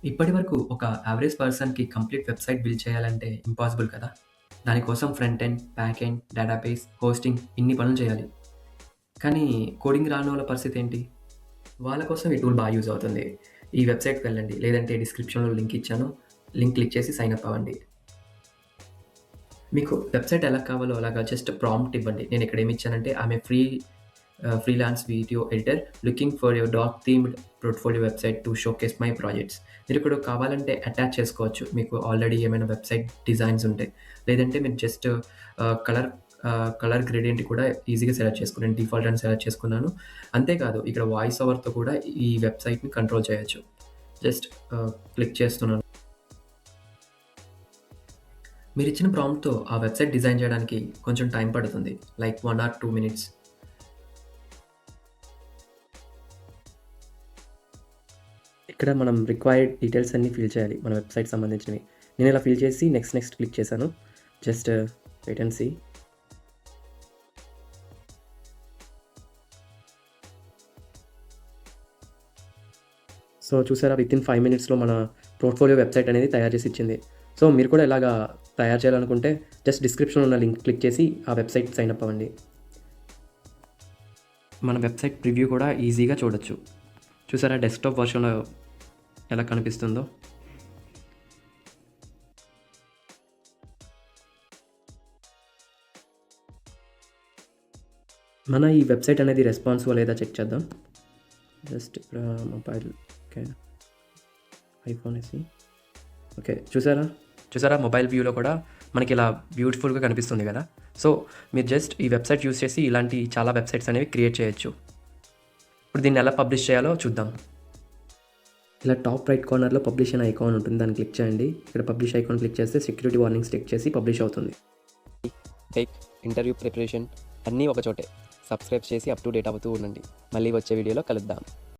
ఇప్పటివరకు ఒక యావరేజ్ పర్సన్‌కి కంప్లీట్ వెబ్‌సైట్ బిల్డ్ చేయాలంటే ఇంపాసిబుల్ కదా! దానికోసం front end, back end, database, hosting ఇన్ని పనులు చేయాలి. కానీ కోడింగ్ రానోళ్ళ పరిస్థితి ఏంటి? వాళ్ళ కోసం ఈ టూల్ బాగా యూజ్ అవుతుంది. ఈ వెబ్‌సైట్‌కి వెళ్ళండి. లేదంటే డిస్క్రిప్షన్‌లో లింక్ ఇచ్చాను. లింక్ క్లిక్ చేసి సైన్ అప్ అవ్వండి. మీకు వెబ్‌సైట్ ఎలా కావాలో అలాగా జస్ట్ ప్రాంప్ట్ ఇవ్వండి. నేను ఇక్కడ ఏమి ఇచ్చానంటే I'm a freelance video editor looking for your dog themed portfolio website to showcase my projects. మీరు ఇక్కడ కావాలంటే అటాచ్ చేసుకోవచ్చు. మీకు ఆల్రెడీ ఏమైనా వెబ్‌సైట్ డిజైన్స్ ఉంటే. లేదంటే మీరు జస్ట్ కలర్ కలర్ గ్రేడియంట్ కూడా ఈజీగా సెలెక్ట్ చేసుకోండి. నేను డిఫాల్ట్ అని సెలెక్ట్ చేసుకున్నాను. అంతేకాదు ఇక్కడ వాయిస్ ఓవర్‌తో కూడా ఈ వెబ్‌సైట్‌ని కంట్రోల్ చేయొచ్చు. జస్ట్ క్లిక్ చేస్తున్నాను. మీరిచ్చిన ప్రాంప్ట్‌తో ఆ వెబ్‌సైట్ డిజైన్ చేయడానికి కొంచెం టైం పడుతుంది. Like 1 or 2 minutes. ఇక్కడ మనం రిక్వైర్డ్ డీటెయిల్స్ అన్నీ ఫిల్ చేయాలి మన వెబ్‌సైట్ సంబంధించినవి. నేను ఇలా ఫిల్ చేసి నెక్స్ట్ క్లిక్ చేశాను. Just wait and see. So చూసారా వితిన్ 5 మినిట్స్‌లో మన పోర్ట్‌ఫోలియో వెబ్‌సైట్ అనేది తయారు చేసి ఇచ్చింది. సో మీరు కూడా ఇలాగా తయారు చేయాలనుకుంటే జస్ట్ డిస్క్రిప్షన్‌లో ఉన్న లింక్ క్లిక్ చేసి ఆ వెబ్‌సైట్ సైన్ అప్ అవ్వండి. మన వెబ్‌సైట్ ప్రివ్యూ కూడా ఈజీగా చూడొచ్చు. చూసారా డెస్క్‌టాప్ వర్షన్‌లో ఎలా కనిపిస్తుందో. మన ఈ వెబ్‌సైట్ అనేది రెస్పాన్సివా లేదా చెక్ చేద్దాం. జస్ట్ ఇక్కడ mobile okay. IPhone SE okay. చూసారా మొబైల్ వ్యూలో కూడా మనకి ఇలా బ్యూటిఫుల్‌గా కనిపిస్తుంది కదా! సో మీరు జస్ట్ ఈ వెబ్‌సైట్ యూజ్ చేసి ఇలాంటి చాలా వెబ్‌సైట్స్ అనేవి క్రియేట్ చేయొచ్చు. ఇప్పుడు దీన్ని ఎలా పబ్లిష్ చేయాలో చూద్దాం. ఇలా టాప్ రైట్ కార్నర్‌లో పబ్లిష్ అనే ఐకాన్ ఉంటుంది. దాన్ని క్లిక్ చేయండి. ఇక్కడ పబ్లిష్ ఐకాన్ క్లిక్ చేస్తే సెక్యూరిటీ వార్నింగ్స్ టిక్ చేసి పబ్లిష్ అవుతుంది. టెక్, ఇంటర్వ్యూ ప్రిపరేషన్ అన్నీ ఒక చోటే. సబ్స్క్రైబ్ చేసి అప్ టు డేట్ అవుతూ ఉండండి. మళ్ళీ వచ్చే వీడియోలో కలుద్దాం.